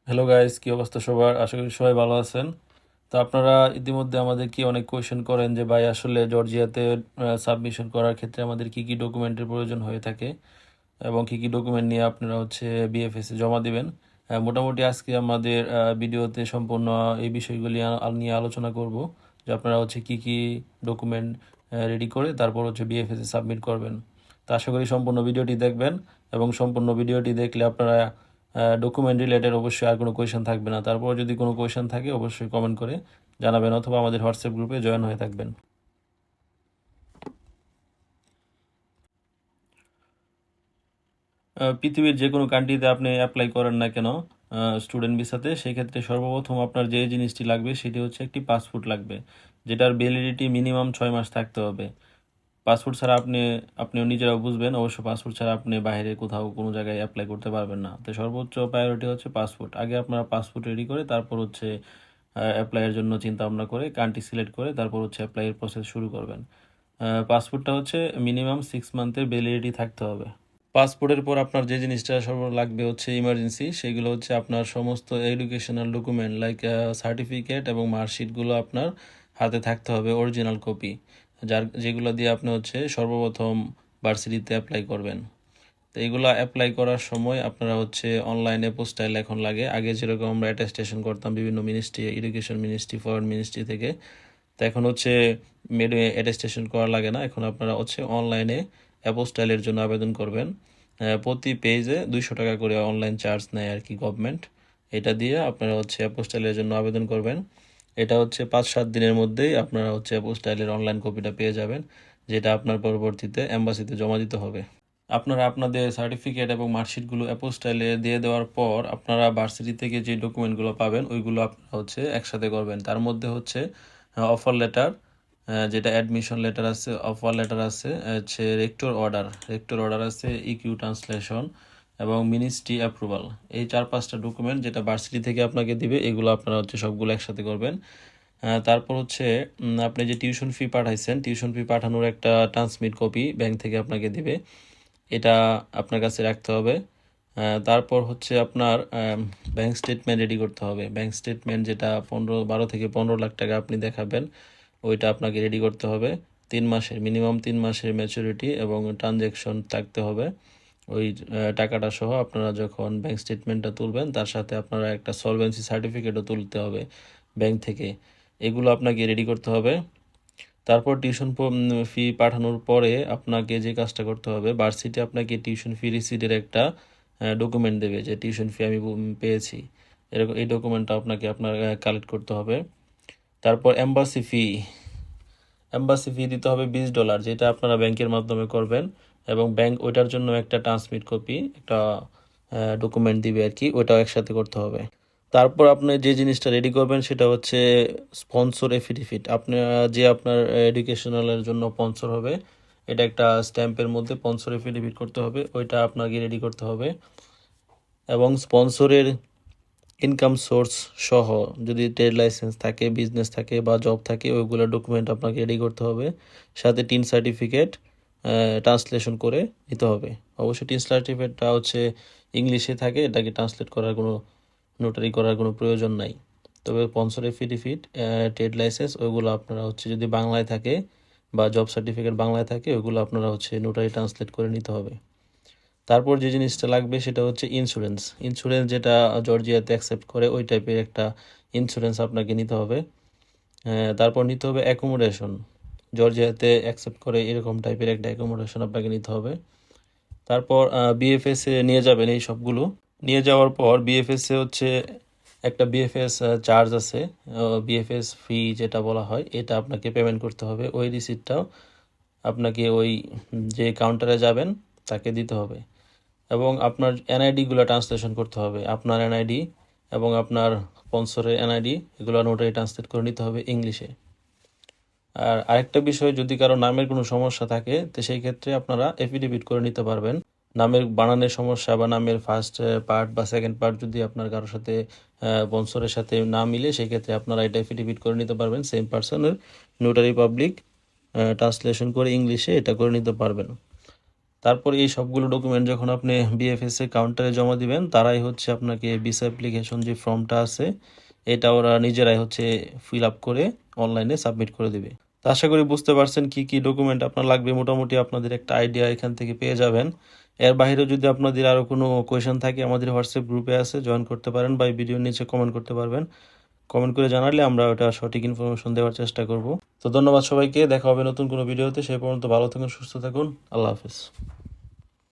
Hello guys, কি অবস্থা সবার? আশা করি সবাই ভালো আছেন। তো আপনারা ইতিমধ্যে আমাদের কি অনেক কোয়েশ্চেন করেন যে ভাই আসলে জর্জিয়াতে সাবমিশন করার ক্ষেত্রে আমাদের কি কি ডকুমেন্টের প্রয়োজন হয়ে থাকে এবং কি কি ডকুমেন্ট নিয়ে আপনারা বিএফএস এ জমা দিবেন। মোটামুটি আজকে আমাদের ভিডিওতে সম্পূর্ণ এই বিষয়গুলি নিয়ে আলোচনা করব যে আপনারা কি কি ডকুমেন্ট রেডি করে তারপর বিএফএস এ সাবমিট করবেন। তো আশা করি সম্পূর্ণ ভিডিওটি দেখবেন এবং সম্পূর্ণ ভিডিওটি দেখলে আপনারা ডকুমেন্ট রিলেটেড অবশ্যই আর কোনো কোয়েশন থাকবে না। তারপর যদি কোনো কোয়েশন থাকে অবশ্যই কমেন্ট করে জানাবেন অথবা আমাদের হোয়াটসঅ্যাপ গ্রুপে জয়েন হয়ে থাকবেন। পৃথিবীর যে কোনো কান্ট্রিতে আপনি অ্যাপ্লাই করেন না কেন স্টুডেন্ট ভিসাতে, সেক্ষেত্রে সর্বপ্রথম আপনার যে জিনিসটি লাগবে সেটি হচ্ছে একটি পাসপোর্ট লাগবে, যেটার ভ্যালিডিটি মিনিমাম 6 মাস থাকতে হবে। পাসপোর্ট ছাড়া আপনিও নিজেরাও বুঝবেন, অবশ্য পাসপোর্ট ছাড়া আপনি বাইরে কোথাও কোনো জায়গায় অ্যাপ্লাই করতে পারবেন না। তো সর্বোচ্চ প্রায়োরিটি হচ্ছে পাসপোর্ট। আগে আপনারা পাসপোর্ট রেডি করে তারপর অ্যাপ্লাইয়ের জন্য চিন্তা ভাবনা করে কান্ট্রি সিলেক্ট করে তারপর অ্যাপ্লাইয়ের প্রসেস শুরু করবেন। পাসপোর্টটা মিনিমাম 6 মান্থের ভ্যালিডিটি থাকতে হবে। পাসপোর্টের পর আপনার যে জিনিসটা সর্ব লাগবে ইমার্জেন্সি, সেগুলো আপনার সমস্ত এডুকেশনাল ডকুমেন্ট লাইক সার্টিফিকেট এবং মার্কশিটগুলো আপনার হাতে থাকতে হবে, অরিজিনাল কপি, যেগুলো দিয়ে আপনি সর্বপ্রথম ভার্সিটিতে অ্যাপ্লাই করবেন। তো এগুলো অ্যাপ্লাই করার সময় আপনারা অনলাইনে পোস্টাইল এখন লাগে। আগে যেরকম আমরা অ্যাটেস্টেশন করতাম বিভিন্ন ministry, education ministry, foreign ministry থেকে, তো এখন অ্যাটেস্টেশন করা লাগে না। এখন আপনারা অনলাইনে অ্যাপোস্টাইলের জন্য আবেদন করবেন। প্রতি পেজে 200 টাকা করে অনলাইন চার্জ নেয় আর কি গভর্নমেন্ট। এটা দিয়ে আপনারা অ্যাপোস্টাইলের জন্য আবেদন করবেন। এটা 5-7 দিনের মধ্যেই আপনারা অ্যাপোস্টাইলের অনলাইন কপিটা পেয়ে যাবেন, যেটা আপনার পরবর্তীতে এম্বাসিতে জমা দিতে হবে। আপনারা আপনাদের সার্টিফিকেট এবং মার্কশিটগুলো অ্যাপোস্টাইলে দিয়ে দেওয়ার পর আপনারা ভার্সিটি থেকে যে ডকুমেন্টগুলো পাবেন ওইগুলো আপনারা একসাথে করবেন। তার মধ্যে অফার লেটার, যেটা অ্যাডমিশন লেটার আছে, অফার লেটার আছে, রেক্টর অর্ডার আছে, ইকিউ ট্রান্সলেশন এবং মিনিস্ট্রি অ্যাপ্রুভাল। এই 4-5টা ডকুমেন্ট যেটা ভার্সিটি থেকে আপনাকে দিবে, এগুলো আপনারা সবগুলো একসাথে করবেন। তারপর আপনি যে টিউশন ফি পাঠাইছেন, টিউশন ফি পাঠানোর একটা ট্রান্সমিট কপি ব্যাংক থেকে আপনাকে দিবে, এটা আপনার কাছে রাখতে হবে। তারপর আপনার ব্যাংক স্টেটমেন্ট রেডি করতে হবে। ব্যাংক স্টেটমেন্ট যেটা 12 থেকে 15 লাখ টাকা আপনি দেখাবেন, ওইটা আপনাকে রেডি করতে হবে। 3 মাসের, মিনিমাম 3 মাসের ম্যাচুরিটি এবং ট্রানজ্যাকশন থাকতে হবে। ওই টাকাটা সহ আপনারা যখন ব্যাংক স্টেটমেন্টটা তুলবেন, তার সাথে আপনারা একটা সলভেন্সি সার্টিফিকেটও তুলতে হবে ব্যাংক থেকে। এগুলো আপনাকে রেডি করতে হবে। তারপর টিউশন ফি পাঠানোর পরে আপনাকে যে কাজটা করতে হবে, ভার্সিটি আপনাকে টিউশন ফি রিসিটের একটা ডকুমেন্ট দেবে যে টিউশন ফি আমি পেয়েছি, এরকম এই ডকুমেন্টটা আপনার কালেক্ট করতে হবে। তারপর এম্বাসি ফি দিতে হবে $20, যেটা আপনারা ব্যাংকের মাধ্যমে করবেন, এবং ব্যাংক ওইটার জন্য একটা ট্রান্সমিট কপি, একটা ডকুমেন্ট দিবে আর কি, ওইটাও একসাথে করতে হবে। তারপর আপনি যে জিনিসটা রেডি করবেন সেটা স্পন্সর এফিডেভিট। আপনার এডুকেশনালের জন্য স্পন্সর হবে, এটা একটা স্ট্যাম্পের মধ্যে স্পন্সর এফিডেভিট করতে হবে, ওইটা আপনাকে রেডি করতে হবে। এবং স্পন্সরের ইনকাম সোর্স সহ যদি ট্রেড লাইসেন্স থাকে, বিজনেস থাকে বা জব থাকে, ওইগুলো ডকুমেন্ট আপনাকে রেডি করতে হবে। সাথে টিন সার্টিফিকেট ট্রান্সলেশন করে নিতে হবে। অবশ্যই টিন সার্টিফিকেটটা ইংলিশে থাকে, এটাকে ট্রান্সলেট করার কোনো, নোটারি করার কোনো প্রয়োজন নাই। তবে স্পন্সর এফিডেভিট, ট্রেড লাইসেন্স, ওইগুলো আপনারা যদি বাংলায় থাকে বা জব সার্টিফিকেট বাংলায় থাকে, ওইগুলো আপনারা নোটারি ট্রান্সলেট করে নিতে হবে। তারপর যে জিনিসটা লাগবে সেটা ইন্স্যুরেন্স। যেটা জর্জিয়াতে অ্যাকসেপ্ট করে, ওই টাইপের একটা ইন্স্যুরেন্স আপনাকে নিতে হবে। তারপর নিতে হবে অ্যাকোমোডেশন, জর্জিয়াতে অ্যাকসেপ্ট করে এরকম টাইপের একটা অ্যাকোমোডেশন আপনাকে নিতে হবে। তারপর বিএফএস এ নিয়ে যাবেন এই সবগুলো। নিয়ে যাওয়ার পর বিএফএস এ একটা বিএফএস চার্জ আছে, বিএফএস ফি যেটা বলা হয়, এটা আপনাকে পেমেন্ট করতে হবে। ওই রিসিপ্টটাও আপনাকে ওই যে কাউন্টারে যাবেন তাকে দিতে হবে। এবং আপনার এনআইডিগুলো ট্রান্সলেশন করতে হবে, আপনার এনআইডি এবং আপনার স্পন্সরের এনআইডি, এগুলো নোটারি ট্রান্সলেট করে নিতে হবে ইংলিশে। আর আরেকটা বিষয়, যদি কারো নামের কোনো সমস্যা থাকে, তো সেই ক্ষেত্রে আপনারা এফিডেভিট করে নিতে পারবেন। নামের বানানের সমস্যা বা নামের ফার্স্ট পার্ট বা সেকেন্ড পার্ট যদি আপনার কারোর সাথে স্পন্সরের সাথে না মিলে, সেই ক্ষেত্রে আপনারা এটা এফিডেভিট করে নিতে পারবেন। সেম পার্সনের নোটারি পাবলিক ট্রান্সলেশন করে ইংলিশে এটা করে নিতে পারবেন। তারপর এই সবগুলো ডকুমেন্ট যখন আপনি বিএফএস এর কাউন্টারে জমা দিবেন, তারাই হচ্ছে আপনাকে ভিসা অ্যাপ্লিকেশন যে ফর্মটা আছে এটা ওরা নিজেরাই হচ্ছে ফিল আপ করে অনলাইনে সাবমিট করে দিবে। তো আশা করি বুঝতে পারছেন কি কি ডকুমেন্ট আপনার লাগবে, মোটামুটি আপনাদের একটা আইডিয়া এখান থেকে পেয়ে যাবেন। এর বাইরেও যদি আপনাদের আরও কোনো কোয়েশন থাকে আমাদের হোয়াটসঅ্যাপ গ্রুপে আছে, জয়েন করতে পারেন বা এই ভিডিওর নিচে কমেন্ট করতে পারবেন। কমেন্ট করে জানালে আমরা ওটা সঠিক ইনফরমেশন দেওয়ার চেষ্টা করব। তো ধন্যবাদ সবাইকে, দেখা হবে নতুন কোনো ভিডিওতে। সেই পর্যন্ত ভালো থাকুন, সুস্থ থাকুন, আল্লাহ হাফেজ।